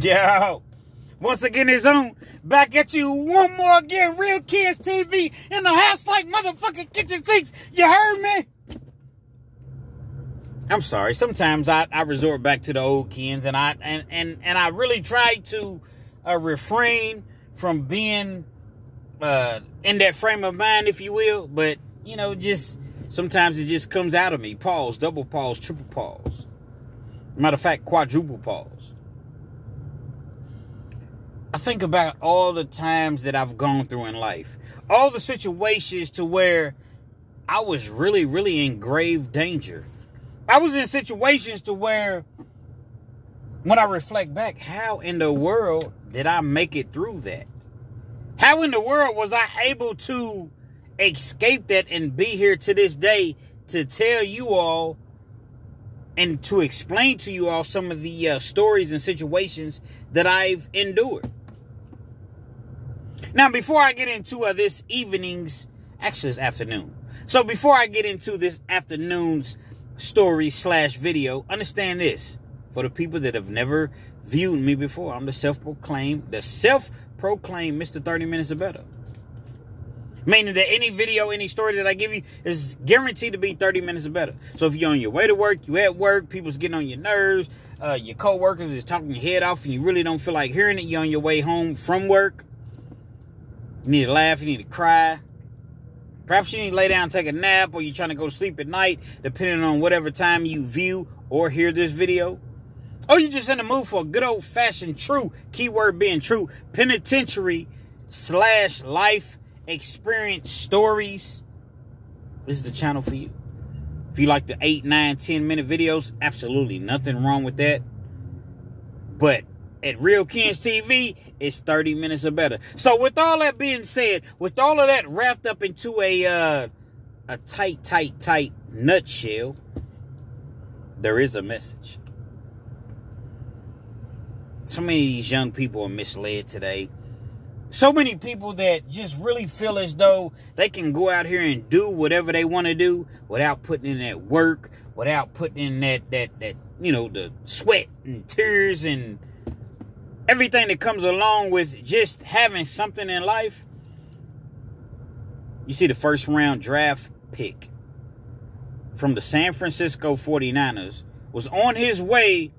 Yo, once again, it's on. Back at you one more again. Real Kids TV in the house like motherfucking kitchen sinks. You heard me? I'm sorry. Sometimes I resort back to the old Kens, and I really try to refrain from being in that frame of mind, if you will. But you know, just sometimes it just comes out of me. Pause, double pause, triple pause. Matter of fact, quadruple pause. I think about all the times that I've gone through in life. All the situations to where I was really, really in grave danger. I was in situations to where, when I reflect back, how in the world did I make it through that? How in the world was I able to escape that and be here to this day to tell you all and to explain to you all some of the stories and situations that I've endured? Now, before I get into this evening's, actually it's afternoon. So before I get into this afternoon's story / video, understand this. For the people that have never viewed me before, I'm the self-proclaimed Mr. 30 Minutes or Better. Meaning that any video, any story that I give you is guaranteed to be 30 minutes or better. So if you're on your way to work, you at work, people's getting on your nerves, your co-workers is talking your head off and you really don't feel like hearing it, you're on your way home from work. You need to laugh, you need to cry. Perhaps you need to lay down and take a nap, or you're trying to go to sleep at night, depending on whatever time you view or hear this video. Or you're just in the mood for a good old-fashioned true, keyword being true, penitentiary / life experience stories. This is the channel for you. If you like the 8, 9, 10-minute videos, absolutely nothing wrong with that. But at Real Kids TV, it's 30 minutes or better. So with all that being said, with all of that wrapped up into a tight nutshell, there is a message. So many of these young people are misled today. So many people that just really feel as though they can go out here and do whatever they want to do without putting in that work, without putting in that you know, the sweat and tears and everything that comes along with just having something in life. You see the first round draft pick from the San Francisco 49ers was on his way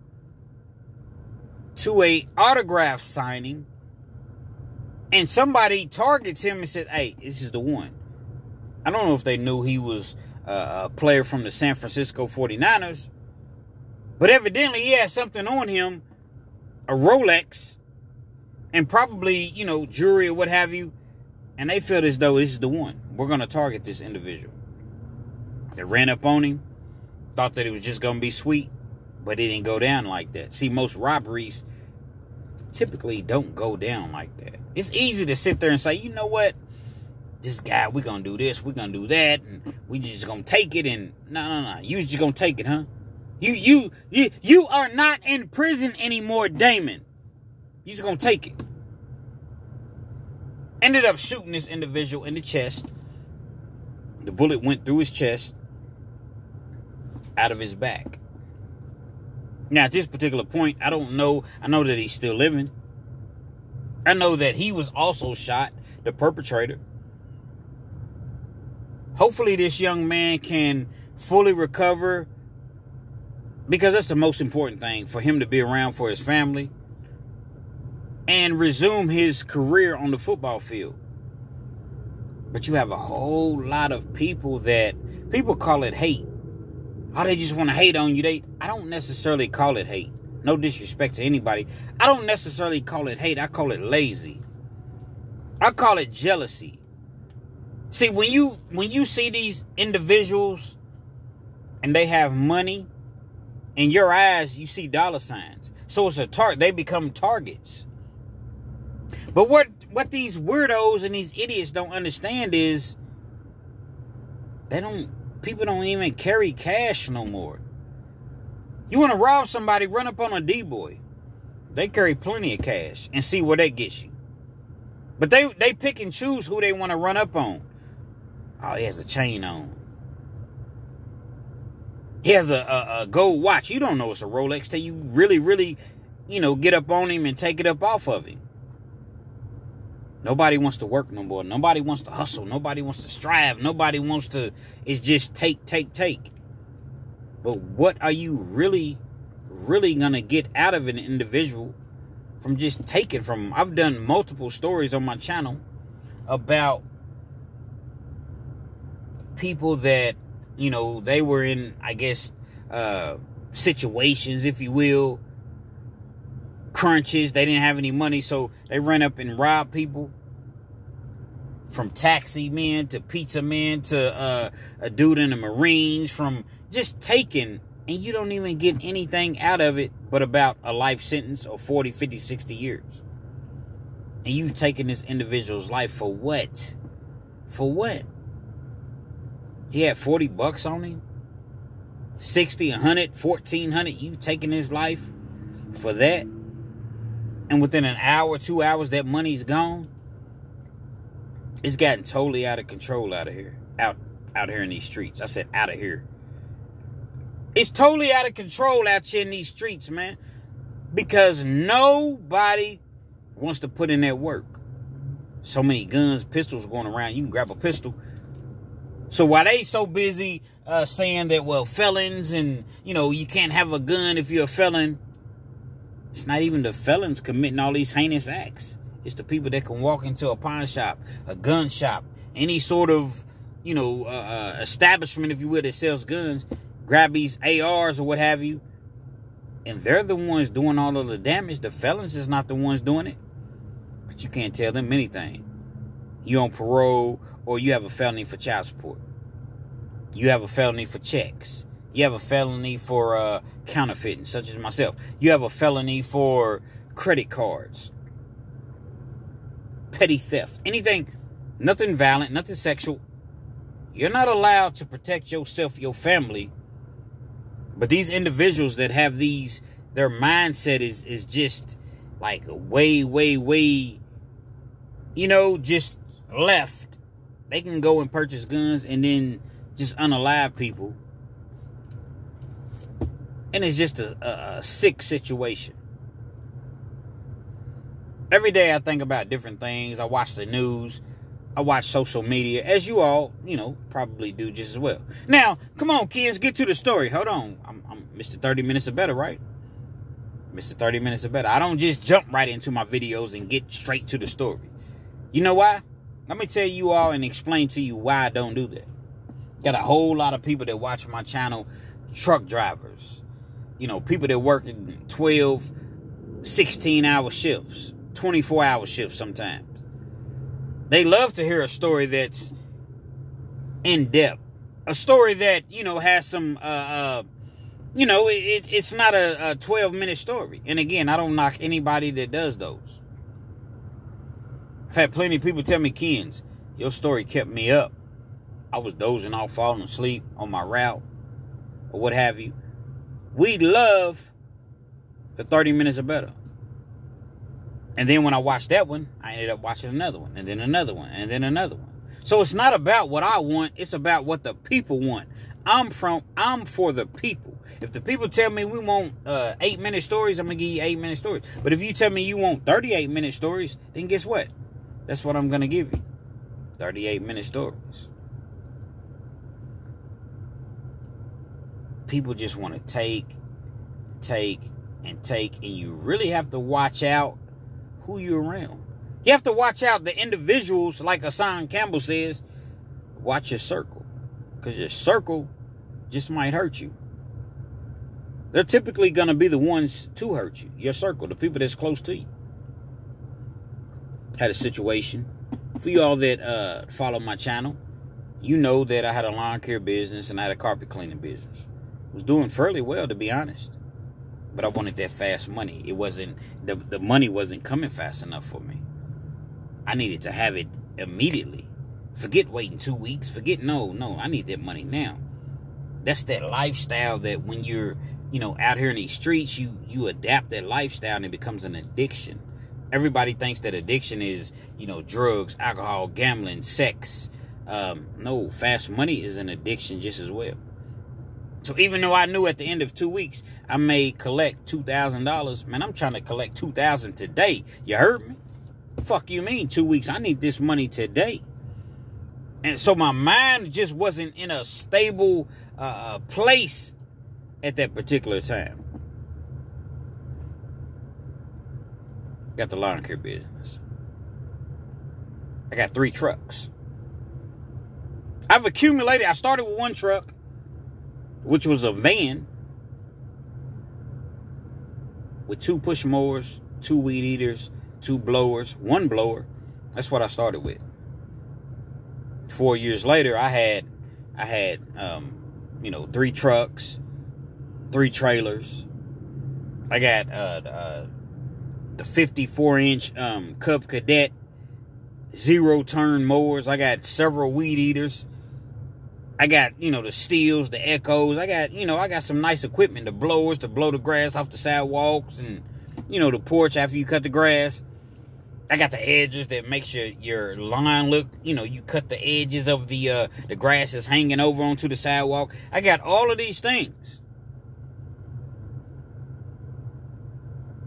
to a autograph signing, and somebody targets him and says, hey, this is the one. I don't know if they knew he was a player from the San Francisco 49ers, but evidently he had something on him, a Rolex, and probably, you know, jewelry or what have you, and they felt as though this is the one. We're going to target this individual. They ran up on him, thought that it was just going to be sweet, but it didn't go down like that. See, most robberies typically don't go down like that. It's easy to sit there and say, you know what, this guy, we're going to do this, we're going to do that, and we just going to take it, and no, you just going to take it, huh? You are not in prison anymore, Damon. You just gonna take it. Ended up shooting this individual in the chest. The bullet went through his chest, out of his back. Now, at this particular point, I don't know. I know that he's still living. I know that he was also shot, the perpetrator. Hopefully, this young man can fully recover, because that's the most important thing, for him to be around for his family and resume his career on the football field. But you have a whole lot of people that people call it hate. Oh, they just want to hate on you. I don't necessarily call it hate. No disrespect to anybody. I don't necessarily call it hate. I call it lazy. I call it jealousy. See, when you see these individuals and they have money, in your eyes, you see dollar signs. So it's a target. They become targets. But what these weirdos and these idiots don't understand is people don't even carry cash no more. You want to rob somebody, run up on a D-boy. They carry plenty of cash and see where that gets you. But they pick and choose who they want to run up on. Oh, he has a chain on. He has a gold watch. You don't know it's a Rolex till you really, really get up on him and take it up off of him. Nobody wants to work no more. Nobody wants to hustle. Nobody wants to strive. Nobody wants to, it's just take. But what are you really going to get out of an individual from just taking from them? I've done multiple stories on my channel about people that, they were in, I guess, situations, if you will, crunches. They didn't have any money, so they ran up and robbed people. From taxi men to pizza men to a dude in the Marines, from just taking, and you don't even get anything out of it but about a life sentence of 40, 50, 60 years. And you've taken this individual's life for what? For what? He had $40 on him? 60, 100, 1,400. You've taken his life for that? And within an hour, 2 hours, that money's gone? It's gotten totally out of control out of here. Out here in these streets. I said out of here. It's totally out of control out here in these streets, man. Because nobody wants to put in that work. So many guns, pistols going around. You can grab a pistol. So while they so busy saying that, well, felons and, you can't have a gun if you're a felon. It's not even the felons committing all these heinous acts. It's the people that can walk into a pawn shop, a gun shop, any sort of, establishment, if you will, that sells guns, grab these ARs or what have you, and they're the ones doing all of the damage. The felons is not the ones doing it. But you can't tell them anything. You on parole, or you have a felony for child support. You have a felony for checks. You have a felony for counterfeiting, such as myself. You have a felony for credit cards. Petty theft, anything, nothing violent, nothing sexual. You're not allowed to protect yourself, your family. But these individuals that have these, their mindset is just like way, just left. They can go and purchase guns and then just unalive people. And it's just a sick situation. Every day I think about different things. I watch the news. I watch social media, as you all, probably do just as well. Now, come on, kids, get to the story. Hold on. I'm Mr. 30 Minutes or Better, right? Mr. 30 Minutes or Better. I don't just jump right into my videos and get straight to the story. You know why? Let me tell you all and explain to you why I don't do that. Got a whole lot of people that watch my channel, truck drivers. People that work in 12, 16-hour shifts. 24-hour shifts sometimes. They love to hear a story that's in depth. A story that, has some, it's not a 12-minute story. And again, I don't knock anybody that does those. I've had plenty of people tell me, Kens, your story kept me up. I was dozing off, falling asleep on my route, or what have you. We love the 30 Minutes or Better. And then when I watched that one, I ended up watching another one, and then another one, and then another one. So it's not about what I want, it's about what the people want. I'm for the people. If the people tell me we want 8-minute stories, I'm going to give you 8-minute stories. But if you tell me you want 38-minute stories, then guess what? That's what I'm going to give you. 38-minute stories. People just want to take, and you really have to watch out who you're around. You have to watch out the individuals, like Hassan Campbell says, watch your circle. Because your circle just might hurt you. They're typically going to be the ones to hurt you. Your circle, the people that's close to you. Had a situation. For you all that follow my channel, you know that I had a lawn care business and I had a carpet cleaning business. Was doing fairly well, to be honest. But I wanted that fast money. It wasn't, the money wasn't coming fast enough for me. I needed to have it immediately. Forget waiting 2 weeks. Forget, no, I need that money now. That's that lifestyle that when you're, out here in these streets, you adapt that lifestyle and it becomes an addiction. Everybody thinks that addiction is, drugs, alcohol, gambling, sex. No, fast money is an addiction just as well. So even though I knew at the end of 2 weeks I may collect $2,000, man, I'm trying to collect $2,000 today. You heard me? Fuck you mean 2 weeks? I need this money today. And so my mind just wasn't in a stable place at that particular time. Got the lawn care business. I got 3 trucks. I've accumulated. I started with 1 truck, which was a van with 2 push mowers, 2 weed eaters, 2 blowers, 1 blower. That's what I started with. 4 years later, I had 3 trucks, 3 trailers. I got the 54-inch Cub Cadet 0-turn mowers. I got several weed eaters. I got, the steels, the echoes. I got some nice equipment, the blowers to blow the grass off the sidewalks and, the porch after you cut the grass. I got the edges that makes your lawn look, you cut the edges of the grass is hanging over onto the sidewalk. I got all of these things.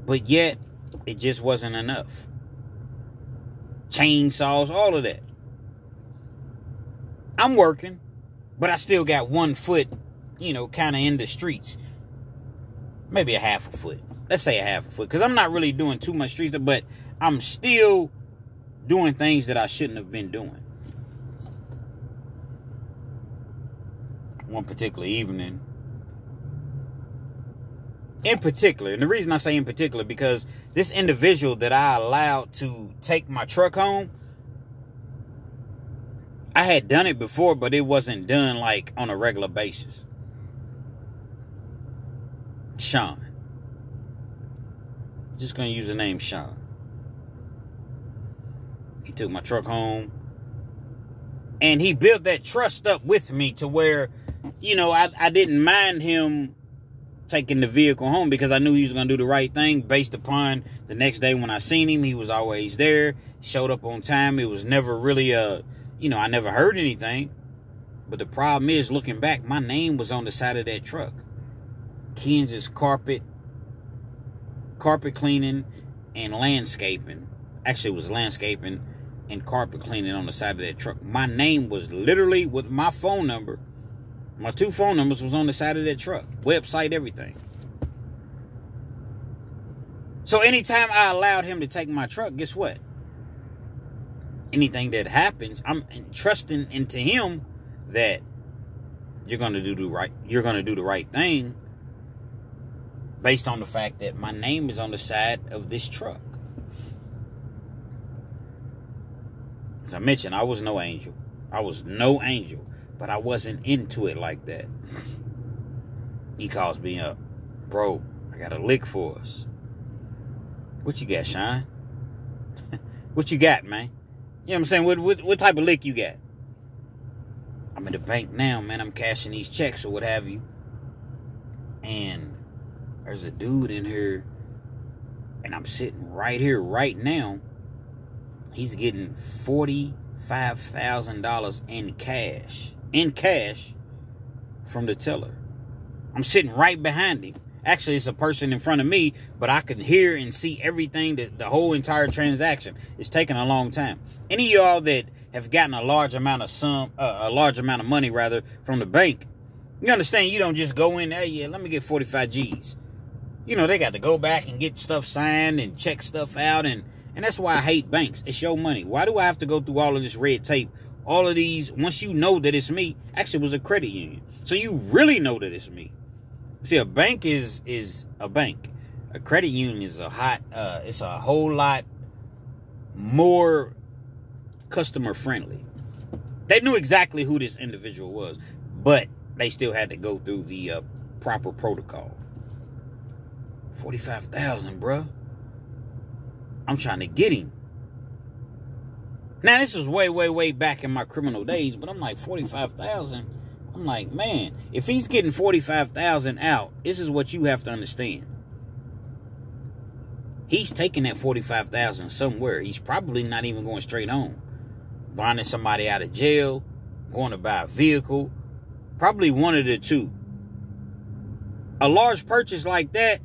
But yet, it just wasn't enough. Chainsaws, all of that. I'm working, but I still got 1 foot, kind of in the streets. Maybe a half a foot. Let's say a half a foot. Because I'm not really doing too much streets, but I'm still doing things that I shouldn't have been doing. One particular evening. In particular, and the reason I say in particular, because this individual that I allowed to take my truck home, I had done it before, but it wasn't done like on a regular basis. Sean. Just going to use the name Sean. He took my truck home. And he built that trust up with me to where, I didn't mind him taking the vehicle home because I knew he was going to do the right thing based upon the next day when I seen him. He was always there, showed up on time. It was never really I never heard anything. But the problem is, looking back, my name was on the side of that truck. Kansas carpet cleaning and landscaping. Actually, it was landscaping and carpet cleaning on the side of that truck. My name was literally with my phone number. My 2 phone numbers was on the side of that truck. Website, everything. So anytime I allowed him to take my truck, guess what? Anything that happens, I'm trusting into him that you're gonna do the right thing based on the fact that my name is on the side of this truck. As I mentioned, I was no angel. But I wasn't into it like that. He calls me up. Bro, I got a lick for us. What you got, Sean? What you got, man? You know what I'm saying? What type of lick you got? I'm in the bank now, man. I'm cashing these checks or what have you. And there's a dude in here. And I'm sitting right here right now. He's getting $45,000 in cash. From the teller. I'm sitting right behind him. Actually, it's a person in front of me, but I can hear and see everything, that the whole entire transaction. It's taking a long time. Any of y'all that have gotten a large amount of money rather from the bank, you understand you don't just go in, hey, yeah, let me get 45 G's. They got to go back and get stuff signed and check stuff out, and that's why I hate banks. It's your money. Why do I have to go through all of this red tape? All of these, once you know that it's me. Actually, it was a credit union. So you really know that it's me. See, a bank is a bank. A credit union is it's a whole lot more customer friendly. They knew exactly who this individual was, but they still had to go through the proper protocol. 45,000, bruh. I'm trying to get him. Now, this was way, way, way back in my criminal days, but I'm like, 45,000. I'm like, man, if he's getting 45,000 out, this is what you have to understand. He's taking that 45,000 somewhere. He's probably not even going straight home. Bonding somebody out of jail, going to buy a vehicle, probably one of the two. A large purchase like that,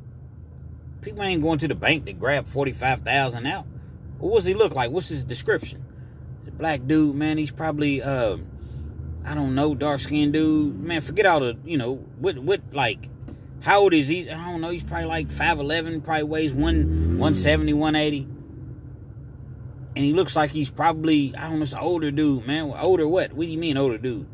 people ain't going to the bank to grab $45,000 out. What does he look like? What's his description? The black dude, man, he's probably, I don't know, dark-skinned dude. Man, forget all the, what, like, how old is he? I don't know, he's probably like 5'11", probably weighs 170, 180. And he looks like he's probably, I don't know, it's an older dude, man. Older what? What do you mean older dude?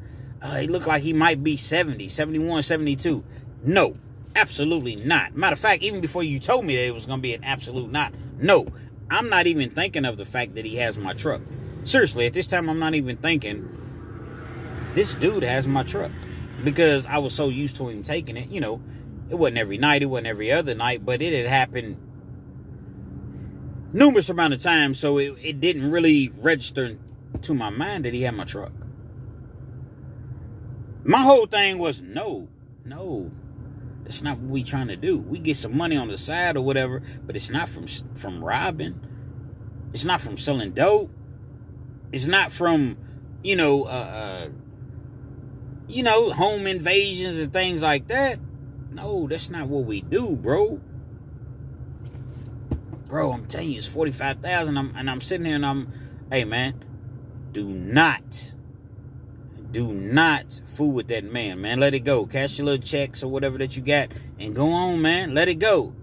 He looked like he might be 70, 71, 72. No, absolutely not. Matter of fact, even before you told me that it was going to be an absolute not, no. I'm not even thinking of the fact that he has my truck. Seriously, at this time, I'm not even thinking, this dude has my truck. Because I was so used to him taking it, it wasn't every night, it wasn't every other night, but it had happened numerous amount of times, so it didn't really register to my mind that he had my truck. My whole thing was, no, that's not what we trying to do. We get some money on the side or whatever, but it's not from robbing. It's not from selling dope. It's not from, home invasions and things like that. No, that's not what we do, bro. Bro, I'm telling you, it's $45,000, and I'm sitting here and hey, man, do not fool with that man. Let it go. Cash your little checks or whatever that you got and go on, man. Let it go.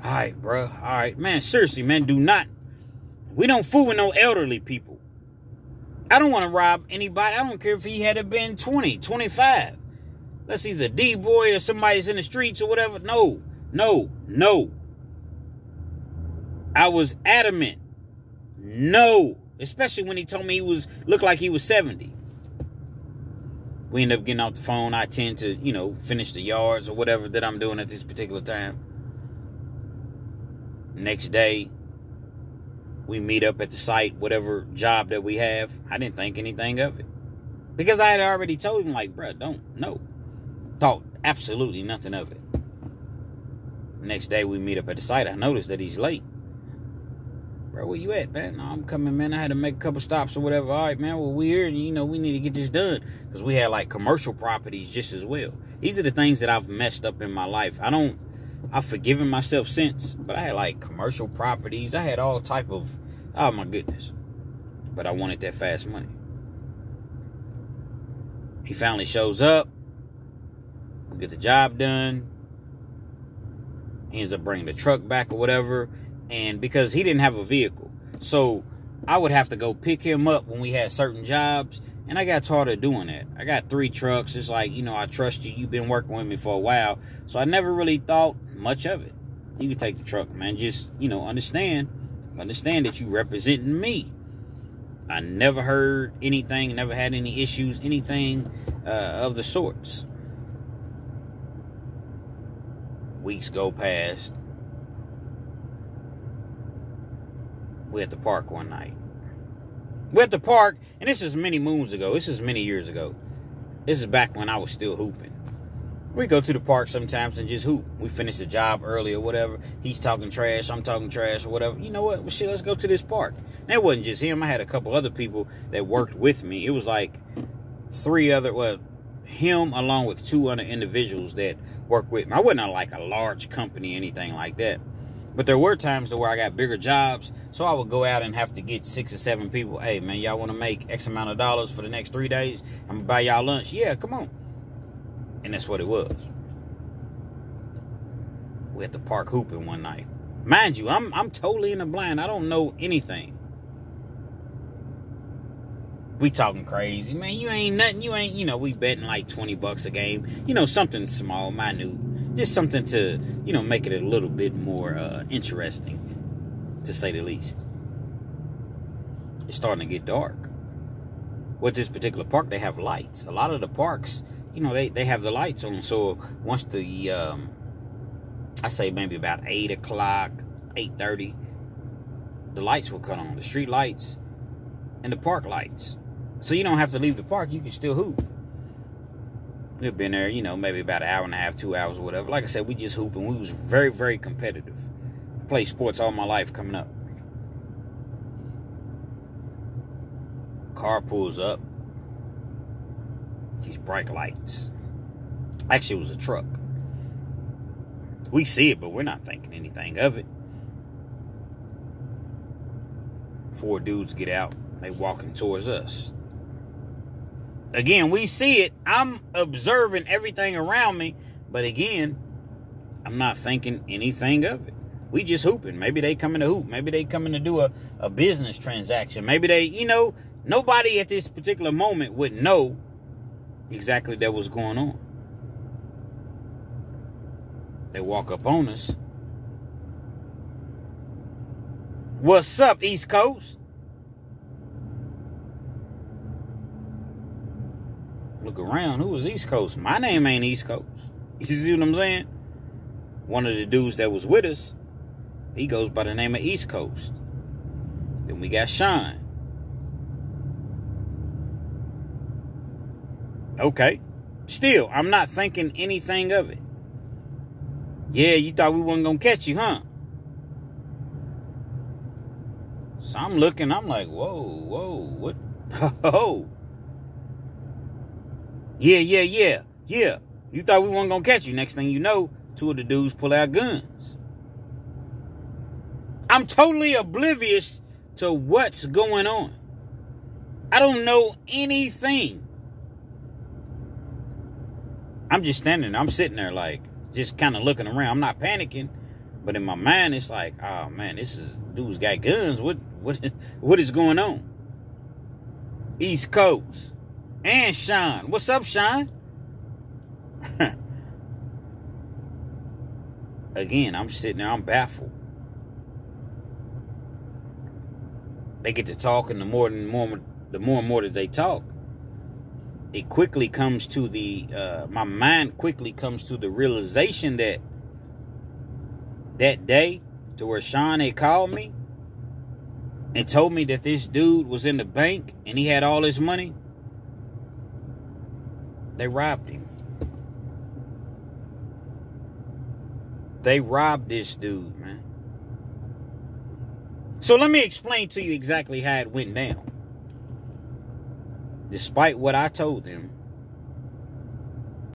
All right, bro. All right, man, seriously, man, do not. We don't fool with no elderly people. I don't want to rob anybody. I don't care if he had been 20, 25. Unless he's a D-boy or somebody's in the streets or whatever. No. I was adamant. No. Especially when he told me looked like he was 70. We end up getting off the phone. I tend to, finish the yards or whatever that I'm doing at this particular time. Next day, we meet up at the site, whatever job that we have. I didn't think anything of it. Because I had already told him, like, bruh, no. Thought absolutely nothing of it. Next day, we meet up at the site. I noticed that he's late. Bro, where you at, man? No, I'm coming, man. I had to make a couple stops or whatever. All right, man. Well, we here, and, we need to get this done. Because we had, like, commercial properties just as well. These are the things that I've messed up in my life. I've forgiven myself since. But I had, like, commercial properties. I had all type of, oh, my goodness. But I wanted that fast money. He finally shows up. We get the job done. He ends up bringing the truck back or whatever. And because he didn't have a vehicle. So I would have to go pick him up when we had certain jobs. And I got tired of doing that. I got 3 trucks. It's like, I trust you. You've been working with me for a while. So I never really thought much of it. You can take the truck, man. Just, understand that you representing me. I never heard anything. Never had any issues. Anything of the sorts. Weeks go past. We're at the park one night. We're at the park, and this is many moons ago. This is many years ago. This is back when I was still hooping. We go to the park sometimes and just hoop. We finish the job early or whatever. He's talking trash, I'm talking trash or whatever. You know what? Well, shit, let's go to this park. And it wasn't just him. I had a couple other people that worked with me. It was like 3 other, him along with 2 other individuals that worked with me. I wasn't like a large company, anything like that. But there were times where I got bigger jobs, so I would go out and have to get 6 or 7 people. Hey, man, y'all want to make X amount of dollars for the next 3 days? I'm going to buy y'all lunch. Yeah, come on. And that's what it was. We at the park hooping one night. Mind you, I'm totally in the blind. I don't know anything. We talking crazy. Man, you ain't nothing. You ain't, we betting like $20 a game. Something small, minute. Just something to, make it a little bit more interesting, to say the least. It's starting to get dark. With this particular park, they have lights. A lot of the parks, they have the lights on. So once the, I say maybe about 8 o'clock, 8:30, the lights will cut on. The street lights and the park lights. So you don't have to leave the park. You can still hoop. We've been there, maybe about an hour and a half, 2 hours or whatever. Like I said, we just hooping. We was very, very competitive. I played sports all my life coming up. Car pulls up. These bright lights. Actually, it was a truck. We see it, but we're not thinking anything of it. 4 dudes get out. They walking towards us. Again, we see it. I'm observing everything around me. But again, I'm not thinking anything of it. We just hooping. Maybe they coming to hoop. Maybe they coming to do a business transaction. Maybe they, you know, nobody at this particular moment would know exactly that was going on. They walk up on us. What's up, East Coast? Look around. Who is East Coast? My name ain't East Coast. You see what I'm saying? One of the dudes that was with us, he goes by the name of East Coast. Then we got Sean. Okay. Still, I'm not thinking anything of it. Yeah, you thought we wasn't going to catch you, huh? So I'm looking, I'm like, whoa, what? Oh. Yeah. You thought we weren't going to catch you. Next thing you know, 2 of the dudes pull out guns. I'm totally oblivious to what's going on. I don't know anything. I'm just standing there. I'm sitting there like, just kind of looking around. I'm not panicking. But in my mind, it's like, oh, man, dude's got guns. What is going on? East Coast. And Sean. What's up, Sean? Again, I'm sitting there. I'm baffled. They get to talk, and the more and more that they talk, it quickly comes to my mind quickly comes to the realization that day, to where Sean had called me and told me that this dude was in the bank and he had all his money, they robbed him. They robbed this dude, man. So let me explain to you exactly how it went down. Despite what I told them,